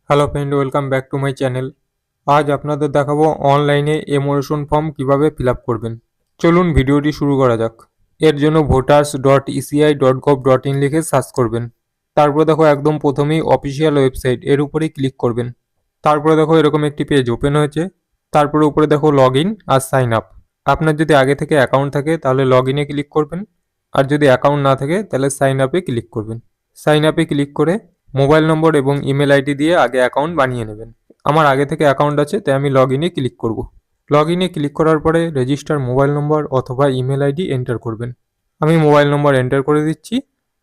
Hello friend, welcome back to my channel. আজ আপনাদের দেখাবো অনলাইনে এমোরেশন ফর্ম কিভাবে ফিল আপ করবেন। চলুন ভিডিওটি শুরু করা যাক। এর জন্য voters.eci.gov.in লিখে সার্চ করবেন। তারপরে দেখো একদম প্রথমেই অফিসিয়াল ওয়েবসাইট, এর উপরেই ক্লিক করবেন। তারপরে দেখো এরকম একটি পেজ ওপেন হয়েছে। তারপরে উপরে দেখো লগ ইন আর সাইন আপ। আপনার যদি আগে থেকে অ্যাকাউন্ট থাকে তাহলে লগ ইনে ক্লিক করবেন, আর যদি অ্যাকাউন্ট না থাকে তাহলে সাইন আপে ক্লিক করবেন। সাইন আপে ক্লিক করে মোবাইল নম্বর এবং ইমেল আইডি দিয়ে আগে অ্যাকাউন্ট বানিয়ে নেবেন। আমার আগে থেকে অ্যাকাউন্ট আছে, তাই আমি লগ ইনে ক্লিক করব। লগ ইনে ক্লিক করার পরে রেজিস্টার মোবাইল নম্বর অথবা ইমেল আইডি এন্টার করবেন। আমি মোবাইল নম্বর এন্টার করে দিচ্ছি,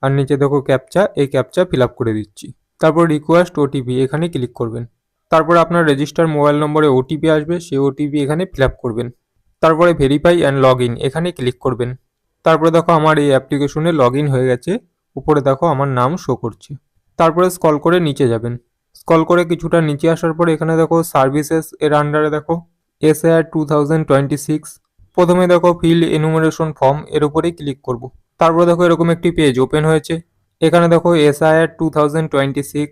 আর নিচে দেখো ক্যাপচা, এই ক্যাপচা ফিল আপ করে দিচ্ছি। তারপর রিকোয়েস্ট ওটিপি, এখানে ক্লিক করবেন। তারপরে আপনার রেজিস্টার মোবাইল নম্বরে ওটিপি আসবে, সেই ওটিপি এখানে ফিল আপ করবেন। তারপরে ভেরিফাই অ্যান্ড লগ ইন, এখানে ক্লিক করবেন। তারপরে দেখো আমার এই অ্যাপ্লিকেশনে লগ ইন হয়ে গেছে। উপরে দেখো আমার নাম শো করছে। তারপরে স্ক্রল করে নিচে যাবেন। স্ক্রল করে কিছুটা নিচে আসার পরে এখানে দেখো সার্ভিসেস, এর আন্ডারে দেখো এসআইআর 2026। প্রথমে দেখো ফিল এনুমারেশন ফর্ম, এর উপরেই ক্লিক করব। তারপরে দেখো এরকম একটি পেজ ওপেন হয়েছে। এখানে দেখো SIR 2026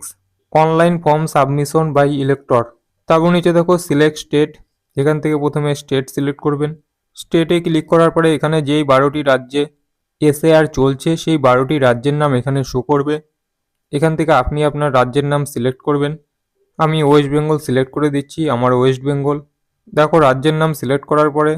online form submission by elector. তারপর নিচে দেখো সিলেক্ট স্টেট, এখান থেকে প্রথমে স্টেট সিলেক্ট করবেন। স্টেটে ক্লিক করার পরে এখানে যেই 12টি রাজ্যে এসআইআর চলছে সেই 12টি রাজ্যের নাম এখানে শো করবে। এখান থেকে আপনি আপনার রাজ্যের নাম সিলেক্ট করবেন। আমি ওয়েস্ট বেঙ্গল সিলেক্ট করে দিচ্ছি, আমার ওয়েস্ট বেঙ্গল। দেখো রাজ্যের নাম সিলেক্ট করার পরে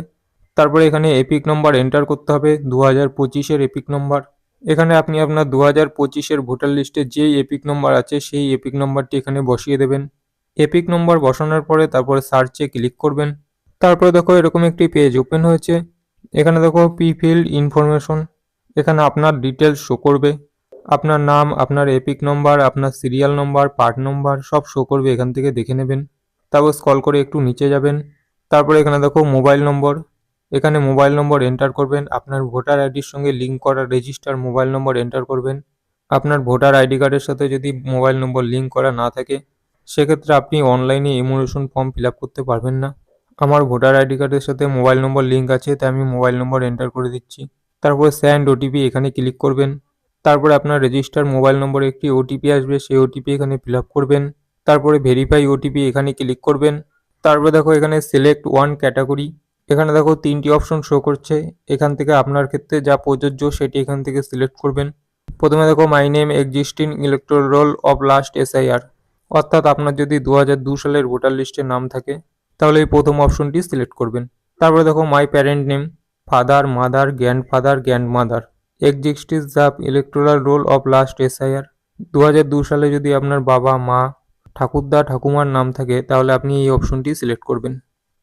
তারপরে এখানে এপিক নম্বর এন্টার করতে হবে, 2025-এর এপিক নম্বর। এখানে আপনি আপনার 2025-এর ভোটার লিস্টে যেই এপিক নম্বর আছে সেই এপিক নম্বরটি এখানে বসিয়ে দেবেন। এপিক নম্বর বসানোর পরে তারপরে সার্চে ক্লিক করবেন। তারপরে দেখো এরকম একটি পেজ ওপেন হয়েছে। এখানে দেখো পি ফিল্ড ইনফরমেশন, এখানে আপনার ডিটেলস শো করবে। আপনার নাম, আপনার এপিক নম্বর, আপনার সিরিয়াল নম্বর, পার্ট নম্বর সব শো করবে, এখান থেকে দেখে নেবেন। তারপর স্ক্রল করে একটু নিচে যাবেন। তারপরে এখানে দেখো মোবাইল নম্বর, এখানে মোবাইল নম্বর এন্টার করবেন। আপনার ভোটার আইডির সঙ্গে লিঙ্ক করা রেজিস্টার মোবাইল নম্বর এন্টার করবেন। আপনার ভোটার আইডি কার্ডের সাথে যদি মোবাইল নম্বর লিঙ্ক করা না থাকে সেক্ষেত্রে আপনি অনলাইনে এমুলেশন ফর্ম ফিল আপ করতে পারবেন না। আমার ভোটার আইডি কার্ডের সাথে মোবাইল নম্বর লিঙ্ক আছে, তাই আমি মোবাইল নম্বর এন্টার করে দিচ্ছি। তারপরে সেন্ড ওটিপি, এখানে ক্লিক করবেন। তারপরে আপনার রেজিস্টার মোবাইল নম্বরে একটি ওটিপি আসবে, সেই ওটিপি এখানে ফিল আপ করবেন। তারপরে ভেরিফাই ওটিপি, এখানে ক্লিক করবেন। তারপরে দেখো এখানে সিলেক্ট ওয়ান ক্যাটাগরি, এখানে দেখো 3টি অপশন শো করছে। এখান থেকে আপনার ক্ষেত্রে যা প্রযোজ্য সেটি এখান থেকে সিলেক্ট করবেন। প্রথমে দেখো my name existing electoral roll of last SIR, অর্থাৎ আপনার যদি 2002 সালের ভোটার লিস্টে নাম থাকে তাহলে এই প্রথম অপশনটি সিলেক্ট করবেন। তারপরে দেখো my parent name, father, mother, grandfather, grandmother exists the electoral roll of last SIR. 2002 সালে যদি আপনার বাবা, মা, ঠাকুরদা, ঠাকুমার নাম থাকে তাহলে আপনি এই অপশনটি সিলেক্ট করবেন।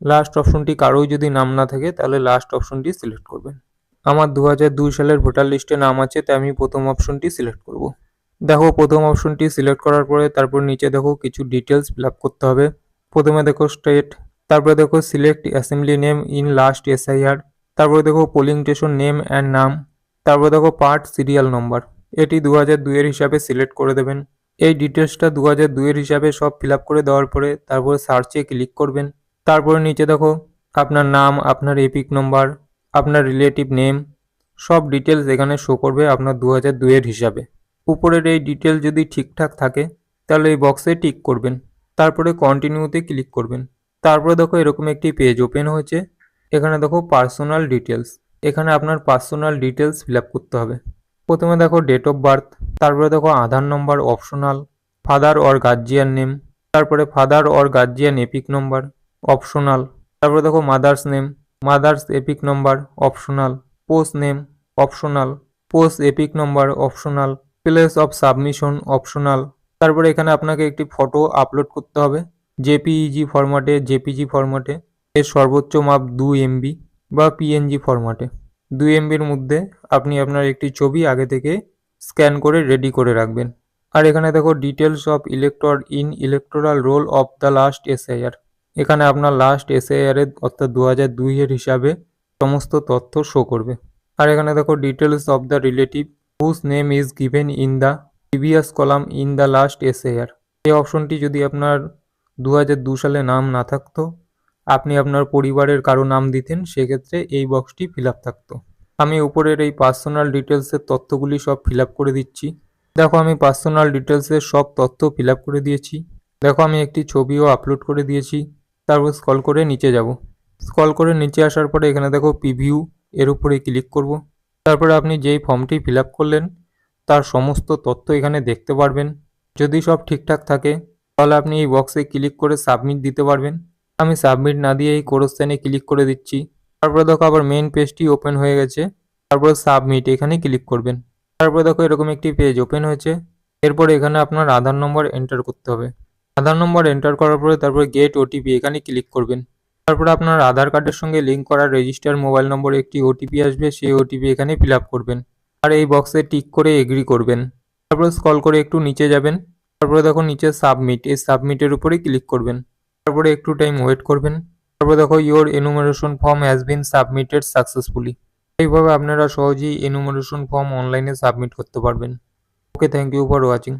লাস্ট অপশনটি কারোই যদি নাম না থাকে তাহলে লাস্ট অপশনটি সিলেক্ট করবেন। আমার 2002 সালের ভোটার লিস্টে নাম আছে, তাই আমি প্রথম অপশনটি সিলেক্ট করব। দেখো প্রথম অপশনটি সিলেক্ট করার পরে তারপর নিচে দেখো কিছু ডিটেলস ফিল আপ করতে হবে। প্রথমে দেখো স্টেট, তারপরে দেখো select assembly name in last SIR, তারপরে দেখো পোলিং স্টেশন নেম অ্যান্ড নাম, তারপরে দেখো পার্ট সিরিয়াল নম্বর, এটি 2002-এর হিসাবে সিলেক্ট করে দেবেন। এই ডিটেলসটা 2002-এর হিসাবে সব ফিল আপ করে দেওয়ার পরে তারপরে সার্চে ক্লিক করবেন। তারপরে নিচে দেখো আপনার নাম, আপনার এপিক নম্বর, আপনার রিলেটিভ নেম সব ডিটেলস এখানে শো করবে আপনার 2002-এর হিসাবে। উপরের এই ডিটেল যদি ঠিকঠাক থাকে তাহলে এই বক্সে টিক করবেন। তারপরে কন্টিনিউতে ক্লিক করবেন। তারপরে দেখো এরকম একটি পেজ ওপেন হয়েছে। এখানে দেখো পার্সোনাল ডিটেলস, এখানে আপনার পার্সোনাল ডিটেলস ফিল আপ করতে হবে। প্রথমে দেখো ডেট অফ বার্থ, তারপরে দেখো Aadhaar number optional, father or guardian name, তারপরে father or guardian EPIC number optional, তারপরে দেখো mother's name, mother's EPIC number optional, post name optional, post EPIC number optional, place of submission optional. তারপরে এখানে আপনাকে একটি photo upload করতে হবে JPG ফরম্যাটে। এর সর্বোচ্চ মাপ 2 MB বা পিএনজি ফরম্যাটে। 2 MBর মধ্যে আপনি আপনার একটি ছবি আগে থেকে স্ক্যান করে রেডি করে রাখবেন। আর এখানে দেখো details of elector in electoral roll of the last SIR, এখানে আপনার লাস্ট এসআইআর এর অর্থাৎ 2002-এর হিসাবে সমস্ত তথ্য শো করবে। আর এখানে দেখো details of the relative whose name is given in the previous column in the last SIR. এই অপশনটি যদি আপনার 2002 সালে নাম না থাকতো, আপনি আপনার পরিবারের কারো নাম দিতেন, সেক্ষেত্রে এই বক্সটি ফিল আপ থাকতো। আমি উপরের এই পার্সোনাল ডিটেলসের তথ্যগুলি সব ফিল আপ করে দিচ্ছি। দেখো আমি পার্সোনাল ডিটেলসের সব তথ্য ফিল আপ করে দিয়েছি। দেখো আমি একটি ছবিও আপলোড করে দিয়েছি। তারপর স্ক্রল করে নিচে যাব। স্ক্রল করে নিচে আসার পরে এখানে দেখো প্রিভিউ, এর উপরে ক্লিক করব। তারপরে আপনি যেই ফর্মটি ফিল আপ করলেন তার সমস্ত তথ্য এখানে দেখতে পারবেন। যদি সব ঠিকঠাক থাকে তাহলে আপনি এই বক্সে ক্লিক করে সাবমিট দিতে পারবেন। আমি সাবমিট না দিয়ে এই কোরস্থানে ক্লিক করে দিচ্ছি। তারপরে দেখো আবার মেইন পেজটি ওপেন হয়ে গেছে। তারপরে সাবমিট এখানে ক্লিক করবেন। তারপরে দেখো এরকম একটি পেজ ওপেন হয়েছে। এরপরে এখানে আপনার আধার নম্বর এন্টার করতে হবে। আধার নম্বর এন্টার করার পরে তারপরে গেট ওটিপি এখানে ক্লিক করবেন। তারপরে আপনার আধার কার্ডের সঙ্গে লিঙ্ক করা রেজিস্টার মোবাইল নম্বরে একটি ওটিপি আসবে, সেই ওটিপি এখানে ফিল আপ করবেন আর এই বক্সে টিক করে এগ্রি করবেন। তারপরে স্ক্রল করে একটু নিচে যাবেন। তারপরে দেখো নিচে সাবমিট, এই সাবমিটের উপরে ক্লিক করবেন। তারপরে একটু টাইম ওয়েট করবেন। তারপরে দেখো your enumeration form has been submitted successfully. এইভাবে আপনারা সহজেই এনুমারেশন ফর্ম অনলাইনে সাবমিট করতে পারবেন। ওকে, থ্যাংক ইউ ফর ওয়াচিং।